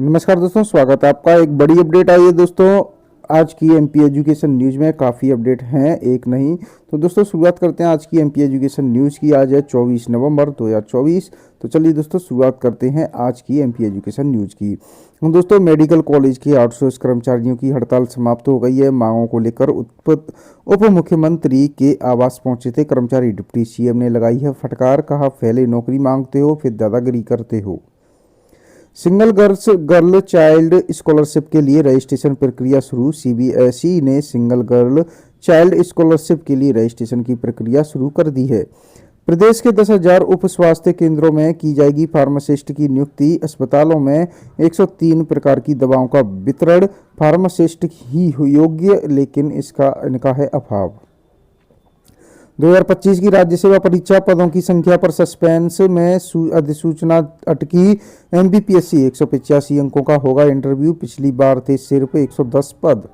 नमस्कार दोस्तों, स्वागत है आपका। एक बड़ी अपडेट आई है दोस्तों आज की एमपी एजुकेशन न्यूज़ में। काफ़ी अपडेट हैं, एक नहीं। तो दोस्तों शुरुआत करते हैं आज की एमपी एजुकेशन न्यूज़ की। आज है 24 नवंबर 2024। तो चलिए दोस्तों शुरुआत करते हैं आज की एमपी एजुकेशन न्यूज़ की। दोस्तों मेडिकल कॉलेज के आउटसोर्स कर्मचारियों की हड़ताल समाप्त हो गई है। मांगों को लेकर उप मुख्यमंत्री के आवास पहुंचे थे कर्मचारी। डिप्टी सीएम ने लगाई है फटकार, कहा पहले नौकरी मांगते हो फिर दादागिरी करते हो। सिंगल गर्ल चाइल्ड स्कॉलरशिप के लिए रजिस्ट्रेशन प्रक्रिया शुरू। सीबीएसई ने सिंगल गर्ल चाइल्ड स्कॉलरशिप के लिए रजिस्ट्रेशन की प्रक्रिया शुरू कर दी है। प्रदेश के 10,000 उप स्वास्थ्य केंद्रों में की जाएगी फार्मासिस्ट की नियुक्ति। अस्पतालों में 103 प्रकार की दवाओं का वितरण। फार्मासिस्ट ही योग्य, लेकिन इनका है अभाव। 2025 की राज्य सेवा परीक्षा पदों की संख्या पर सस्पेंस में अधिसूचना अटकी। एमबीपीएससी 185 अंकों का होगा इंटरव्यू। पिछली बार थे सिर्फ 110 पद।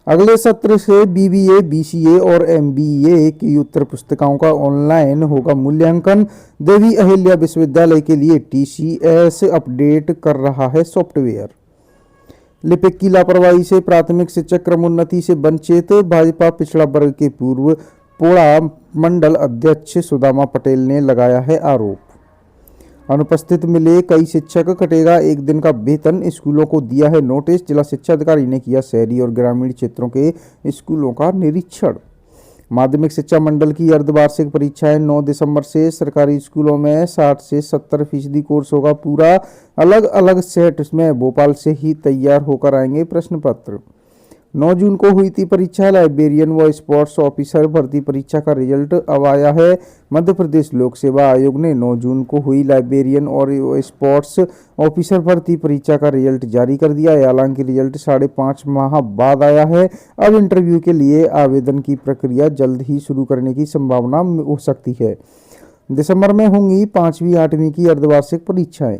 अगले सत्र से बीबीए, बीसीए और एमबीए की उत्तर पुस्तिकाओं का ऑनलाइन होगा मूल्यांकन। देवी अहिल्या विश्वविद्यालय के लिए टीसीएस अपडेट कर रहा है सॉफ्टवेयर। लिपिक की लापरवाही से प्राथमिक शिक्षक क्रमोन्नति से वंचित। भाजपा पिछड़ा वर्ग के पूर्व पोड़ा मंडल अध्यक्ष सुदामा पटेल ने लगाया है आरोप। अनुपस्थित मिले कई शिक्षक, कटेगा एक दिन का वेतन। स्कूलों को दिया है नोटिस। जिला शिक्षा अधिकारी ने किया शहरी और ग्रामीण क्षेत्रों के स्कूलों का निरीक्षण। माध्यमिक शिक्षा मंडल की अर्धवार्षिक परीक्षाएं 9 दिसंबर से। सरकारी स्कूलों में 60 से 70% कोर्स होगा पूरा। अलग अलग सेट में भोपाल से ही तैयार होकर आएंगे प्रश्न पत्र। 9 जून को हुई थी परीक्षा। लाइब्रेरियन व स्पोर्ट्स ऑफिसर भर्ती परीक्षा का रिजल्ट अब आया है। मध्य प्रदेश लोक सेवा आयोग ने 9 जून को हुई लाइब्रेरियन और स्पोर्ट्स ऑफिसर भर्ती परीक्षा का रिजल्ट जारी कर दिया है। हालांकि रिजल्ट 5.5 माह बाद आया है। अब इंटरव्यू के लिए आवेदन की प्रक्रिया जल्द ही शुरू करने की संभावना हो सकती है। दिसंबर में होंगी 5वीं 8वीं की अर्धवार्षिक परीक्षाएं।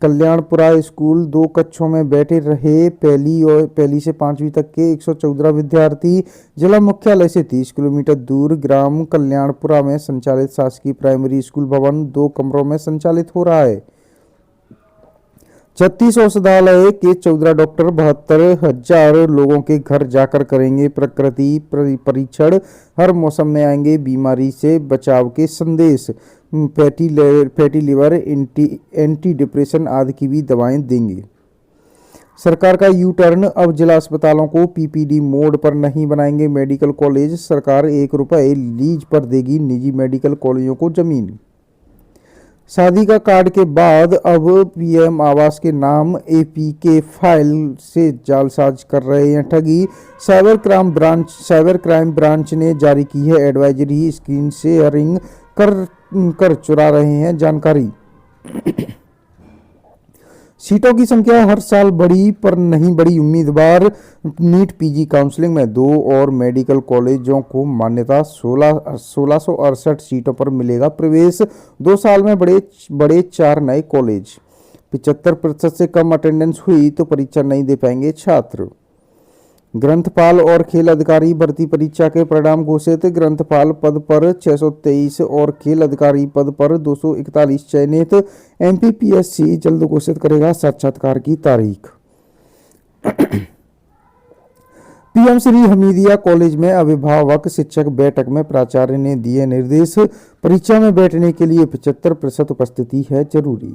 कल्याणपुरा स्कूल 2 कक्षों में बैठे रहे पहली से 5वीं तक के 114 विद्यार्थी। जिला मुख्यालय से 30 किलोमीटर दूर ग्राम कल्याणपुरा में संचालित शासकीय प्राइमरी स्कूल भवन 2 कमरों में संचालित हो रहा है। 36 औषधालय के 14 डॉक्टर 72,000 लोगों के घर जाकर करेंगे प्रकृति परीक्षण। हर मौसम में आएंगे बीमारी से बचाव के संदेश। फैटी लिवर, एंटी डिप्रेशन आदि की भी दवाएं देंगे। सरकार का यू टर्न, अब जिला अस्पतालों को पीपीडी मोड पर नहीं बनाएंगे मेडिकल कॉलेज। सरकार 1 रुपये लीज पर देगी निजी मेडिकल कॉलेजों को जमीन। शादी का कार्ड के बाद अब पीएम आवास के नाम एपीके फाइल से जालसाज कर रहे हैं ठगी। साइबर क्राइम ब्रांच ने जारी की है एडवाइजरी। स्क्रीन शेयरिंग कर चुरा रहे हैं जानकारी। सीटों की संख्या हर साल बढ़ी पर नहीं बढ़ी उम्मीदवार। नीट पीजी काउंसलिंग में 2 और मेडिकल कॉलेजों को मान्यता। 1668 सीटों पर मिलेगा प्रवेश। 2 साल में बड़े 4 नए कॉलेज। 75% से कम अटेंडेंस हुई तो परीक्षा नहीं दे पाएंगे छात्र। ग्रंथपाल और खेल अधिकारी भर्ती परीक्षा के परिणाम घोषित। ग्रंथपाल पद पर 623 और खेल अधिकारी पद पर 241 चयनित। एमपीपीएससी जल्द घोषित करेगा साक्षात्कार की तारीख। पीएम श्री हमीदिया कॉलेज में अभिभावक शिक्षक बैठक में प्राचार्य ने दिए निर्देश। परीक्षा में बैठने के लिए 75% उपस्थिति है जरूरी।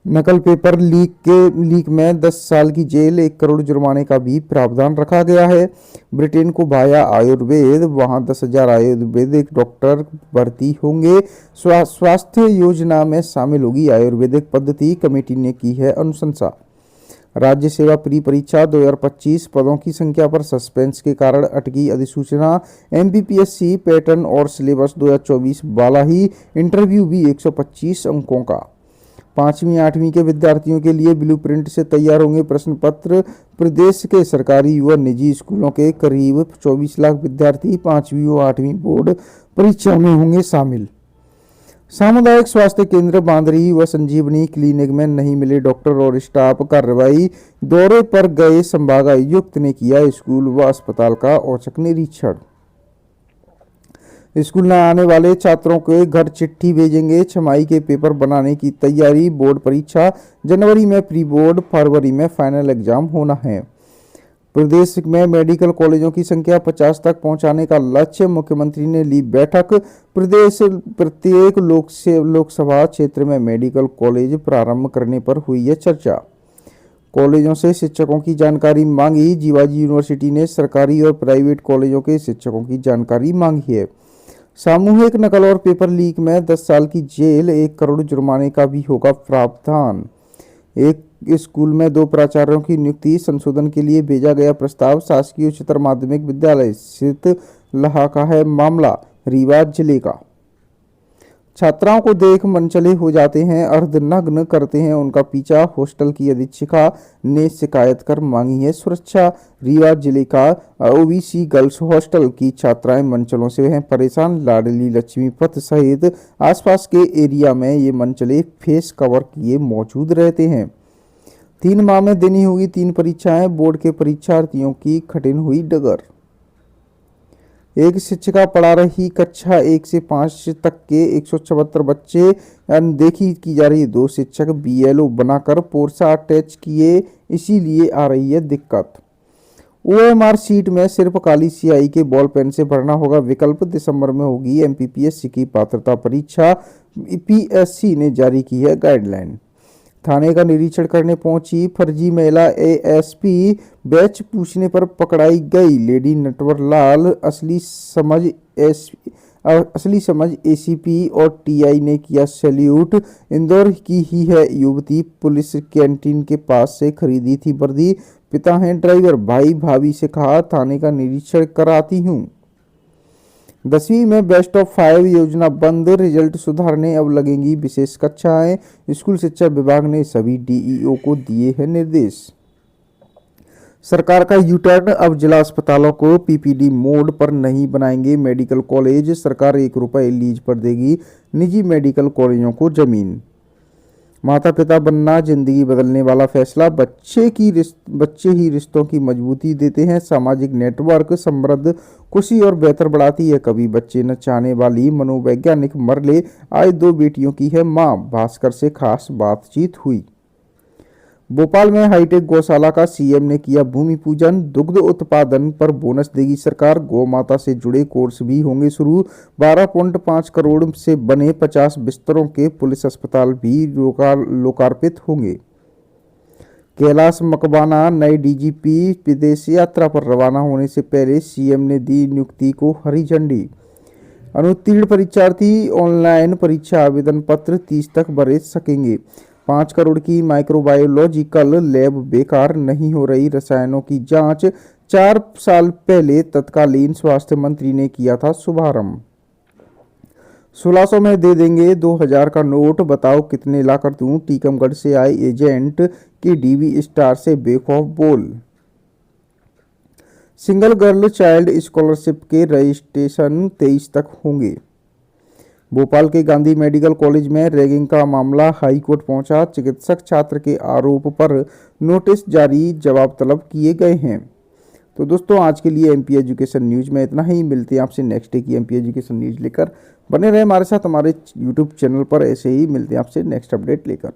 नकल पेपर लीक में 10 साल की जेल, 1 करोड़ जुर्माने का भी प्रावधान रखा गया है। ब्रिटेन को भाया आयुर्वेद, वहां 10,000 आयुर्वेदिक डॉक्टर भर्ती होंगे। स्वास्थ्य योजना में शामिल होगी आयुर्वेदिक पद्धति। कमेटी ने की है अनुशंसा। राज्य सेवा प्री परीक्षा 2025 पदों की संख्या पर सस्पेंस के कारण अटकी अधिसूचना। एमबीपीएससी पैटर्न और सिलेबस 2024 वाला ही। इंटरव्यू भी 125 अंकों का। 5वीं 8वीं के विद्यार्थियों के लिए ब्लूप्रिंट से तैयार होंगे प्रश्न पत्र। प्रदेश के सरकारी व निजी स्कूलों के करीब 24 लाख विद्यार्थी 5वीं व 8वीं बोर्ड परीक्षा में होंगे शामिल। सामुदायिक स्वास्थ्य केंद्र बांदरी व संजीवनी क्लिनिक में नहीं मिले डॉक्टर और स्टाफ। कार्रवाई, दौरे पर गए संभागायुक्त ने किया स्कूल व अस्पताल का औचक निरीक्षण। स्कूल न आने वाले छात्रों के घर चिट्ठी भेजेंगे। छमाही के पेपर बनाने की तैयारी। बोर्ड परीक्षा जनवरी में प्री बोर्ड, फरवरी में फाइनल एग्जाम होना है। प्रदेश में मेडिकल कॉलेजों की संख्या 50 तक पहुंचाने का लक्ष्य। मुख्यमंत्री ने ली बैठक। प्रत्येक लोकसभा क्षेत्र में मेडिकल कॉलेज प्रारंभ करने पर हुई है चर्चा। कॉलेजों से शिक्षकों की जानकारी मांगी। जीवाजी यूनिवर्सिटी ने सरकारी और प्राइवेट कॉलेजों के शिक्षकों की जानकारी मांगी है। सामूहिक नकल और पेपर लीक में 10 साल की जेल, 1 करोड़ जुर्माने का भी होगा प्रावधान। एक स्कूल में 2 प्राचार्यों की नियुक्ति संशोधन के लिए भेजा गया प्रस्ताव। शासकीय उच्चतर माध्यमिक विद्यालय शीतलहा का है मामला, रीवा जिले का। छात्राओं को देख मनचले हो जाते हैं, अर्धनग्न करते हैं उनका पीछा। हॉस्टल की अधीक्षिका ने शिकायत कर मांगी है सुरक्षा। रीवा जिले का ओबीसी गर्ल्स हॉस्टल की छात्राएं मनचलों से हैं परेशान। लाडली लक्ष्मी पथ सहित आसपास के एरिया में ये मनचले फेस कवर किए मौजूद रहते हैं। 3 माह में देनी होगी 3 परीक्षाएं। बोर्ड के परीक्षार्थियों की कठिन हुई डगर। एक शिक्षिका पढ़ा रही कक्षा 1 से 5 तक के 174 बच्चे। अनदेखी की जा रही है। 2 शिक्षक बीएलओ बनाकर पोर्सा अटैच किए, इसीलिए आ रही है दिक्कत। ओएमआर सीट में सिर्फ काली स्याही के बॉल पेन से भरना होगा विकल्प। दिसंबर में होगी एमपीपीएससी की पात्रता परीक्षा। पीएससी ने जारी की है गाइडलाइन। थाने का निरीक्षण करने पहुंची फर्जी महिला एएसपी। बैच पूछने पर पकड़ाई गई लेडी नटवर लाल। असली समझ एसीपी और टीआई ने किया सैल्यूट। इंदौर की ही है युवती, पुलिस कैंटीन के पास से खरीदी थी वर्दी। पिता हैं ड्राइवर, भाई भाभी से कहा थाने का निरीक्षण कराती हूँ। 10वीं में बेस्ट ऑफ 5 योजना बंद। रिजल्ट सुधारने अब लगेंगी विशेष कक्षाएं। स्कूल शिक्षा विभाग ने सभी डीईओ को दिए हैं निर्देश। सरकार का यूटर्न, अब जिला अस्पतालों को पीपीडी मोड पर नहीं बनाएंगे मेडिकल कॉलेज। सरकार 1 रुपये लीज पर देगी निजी मेडिकल कॉलेजों को जमीन। माता पिता बनना जिंदगी बदलने वाला फैसला। बच्चे ही रिश्तों की मजबूती देते हैं। सामाजिक नेटवर्क समृद्ध, खुशी और बेहतर बढ़ाती है। कभी बच्चे न चाहने वाली मनोवैज्ञानिक मरले आज 2 बेटियों की है मां। भास्कर से खास बातचीत हुई। भोपाल में हाईटेक गौशाला का सीएम ने किया भूमि पूजन। दुग्ध उत्पादन पर बोनस देगी सरकार। गौ माता से जुड़े कोर्स भी होंगे शुरू। 12.5 करोड़ से बने 50 बिस्तरों के पुलिस अस्पताल भी लोकार्पित होंगे। कैलाश मकवाना नए डीजीपी। विदेश यात्रा पर रवाना होने से पहले सीएम ने दी नियुक्ति को हरी झंडी। अनुत्तीर्ण परीक्षार्थी ऑनलाइन परीक्षा आवेदन पत्र 30 तक भर सकेंगे। 5 करोड़ की माइक्रोबायोलॉजिकल लैब बेकार, नहीं हो रही रसायनों की जांच। 4 साल पहले तत्कालीन स्वास्थ्य मंत्री ने किया था शुभारंभ। 1600 में दे देंगे 2000 का नोट, बताओ कितने लाकर दूं। टीकमगढ़ से आए एजेंट की डीवी स्टार से बेखौफ बोल। सिंगल गर्ल चाइल्ड स्कॉलरशिप के रजिस्ट्रेशन 23 तक होंगे। भोपाल के गांधी मेडिकल कॉलेज में रैगिंग का मामला हाई कोर्ट पहुंचा। चिकित्सक छात्र के आरोप पर नोटिस जारी, जवाब तलब किए गए हैं। तो दोस्तों आज के लिए एमपी एजुकेशन न्यूज में इतना ही। मिलते हैं आपसे नेक्स्ट डे की एमपी एजुकेशन न्यूज लेकर। बने रहे हमारे साथ हमारे यूट्यूब चैनल पर, ऐसे ही मिलते हैं आपसे नेक्स्ट अपडेट लेकर।